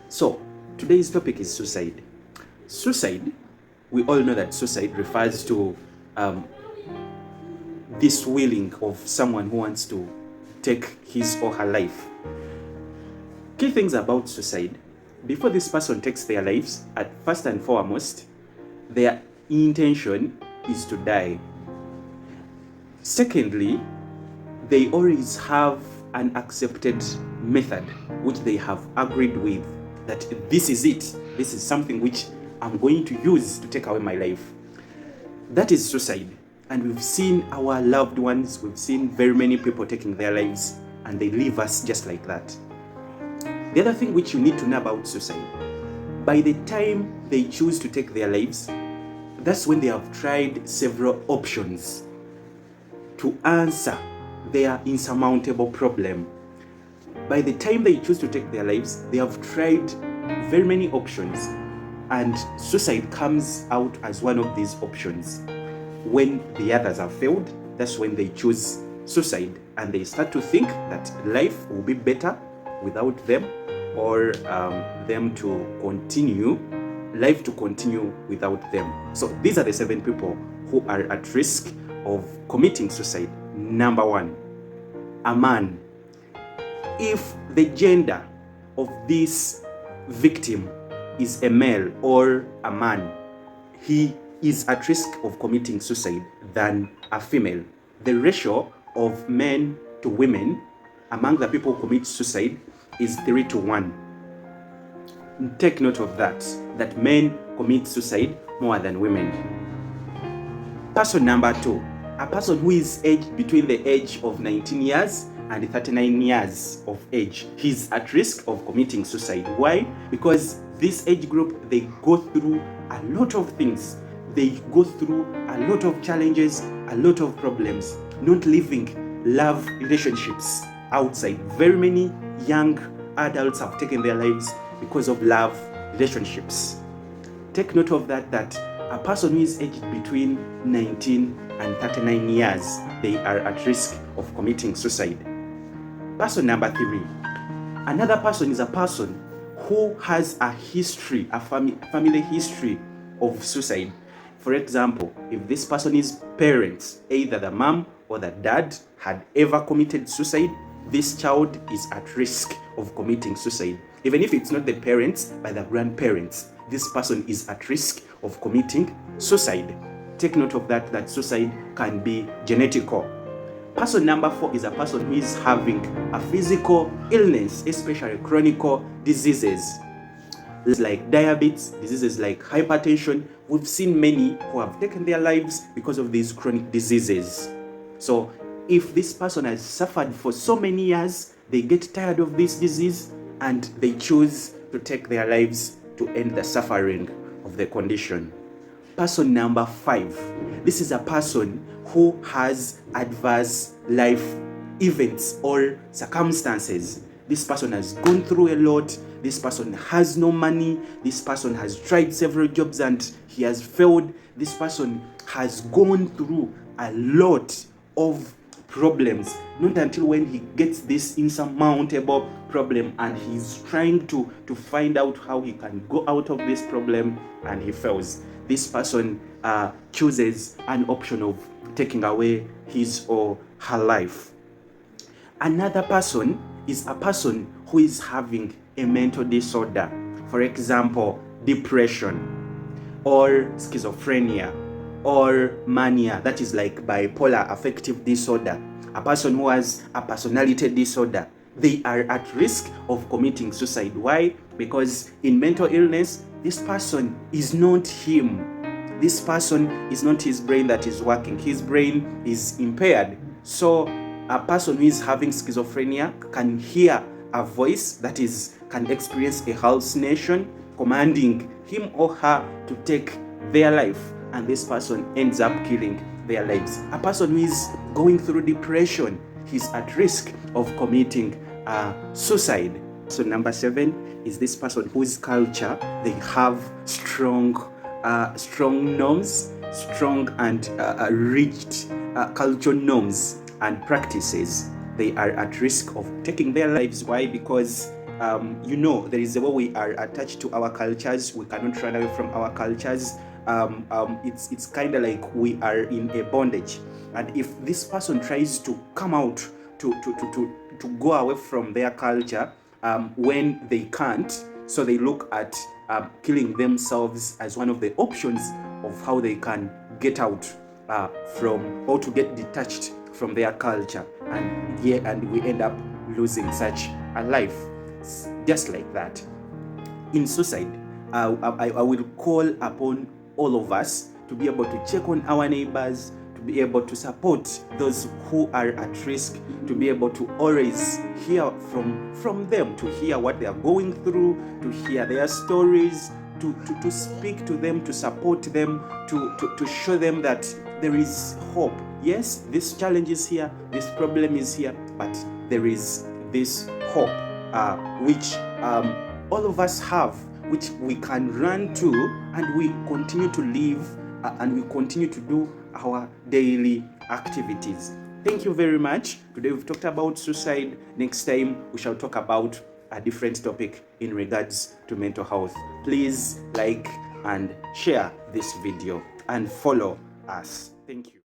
So, today's topic is suicide. Suicide, we all know that suicide refers to this willing of someone who wants to take his or her life. Key things about suicide: before this person takes their lives, at first and foremost, their intention is to die. Secondly, they always have an accepted method which they have agreed with, that this is it, this is something which I'm going to use to take away my life. That is suicide. And we've seen our loved ones, we've seen very many people taking their lives, and they leave us just like that. The other thing which you need to know about suicide: by the time they choose to take their lives, that's when they have tried several options to answer their insurmountable problem. By the time they choose to take their lives, they have tried very many options, and suicide comes out as one of these options. When the others have failed, that's when they choose suicide, and they start to think that life will be better without them, or life to continue without them. So these are the 7 people who are at risk of committing suicide. Number 1, a man. If the gender of this victim is a male or a man, he is at risk of committing suicide than a female. The ratio of men to women among the people who commit suicide is 3-1. Take note of that men commit suicide more than women. Person number 2, a person who is aged between the age of 19 years and 39 years of age. He's at risk of committing suicide. Why? Because this age group, they go through a lot of things. They go through a lot of challenges, a lot of problems, not living love relationships outside. Very many young adults have taken their lives because of love relationships. Take note of that a person who is aged between 19 and 39 years, they are at risk of committing suicide. Person number 3. Another person is a person who has a history, a family history of suicide. For example, if this person is parents, either the mom or the dad had ever committed suicide, this child is at risk of committing suicide. Even if it's not the parents, but the grandparents, this person is at risk of committing suicide. Take note of that suicide can be genetical. Person number 4 is a person who is having a physical illness, especially chronic diseases like diabetes, diseases like hypertension. We've seen many who have taken their lives because of these chronic diseases. So if this person has suffered for so many years, they get tired of this disease and they choose to take their lives to end the suffering of the condition. Person number 5. This is a person who has adverse life events or circumstances. This person has gone through a lot. This person has no money. This person has tried several jobs and he has failed. This person has gone through a lot of problems, not until when he gets this insurmountable problem and he's trying to find out how he can go out of this problem, and he fails. This person chooses an option of taking away his or her life. Another person is a person who is having a mental disorder, for example, depression or schizophrenia or mania, that is like bipolar affective disorder. A person who has a personality disorder, they are at risk of committing suicide. Why? Because in mental illness, this person is not him. This person is not his brain that is working. His brain is impaired. So a person who is having schizophrenia can hear a voice that can experience a hallucination commanding him or her to take their life, and this person ends up killing their lives. A person who is going through depression, he's at risk of committing suicide. So number 7 is this person whose culture, they have strong norms, strong and rigid cultural norms and practices. They are at risk of taking their lives. Why? Because you know, there is a way we are attached to our cultures. We cannot run away from our cultures. It's kind of like we are in a bondage. And if this person tries to come out to go away from their culture, when they can't, so they look at killing themselves as one of the options of how they can get out from, or to get detached from their culture, and we end up losing such a life just like that. In suicide, I will call upon all of us to be able to check on our neighbors, to be able to support those who are at risk, to be able to always hear from them, to hear what they are going through, to hear their stories, to speak to them, to support them, to show them that there is hope. Yes, this challenge is here, this problem is here, but there is this hope which all of us have, which we can run to, and we continue to live and we continue to do our daily activities. Thank you very much. Today we've talked about suicide. Next time we shall talk about a different topic in regards to mental health. Please like and share this video and follow us. Thank you.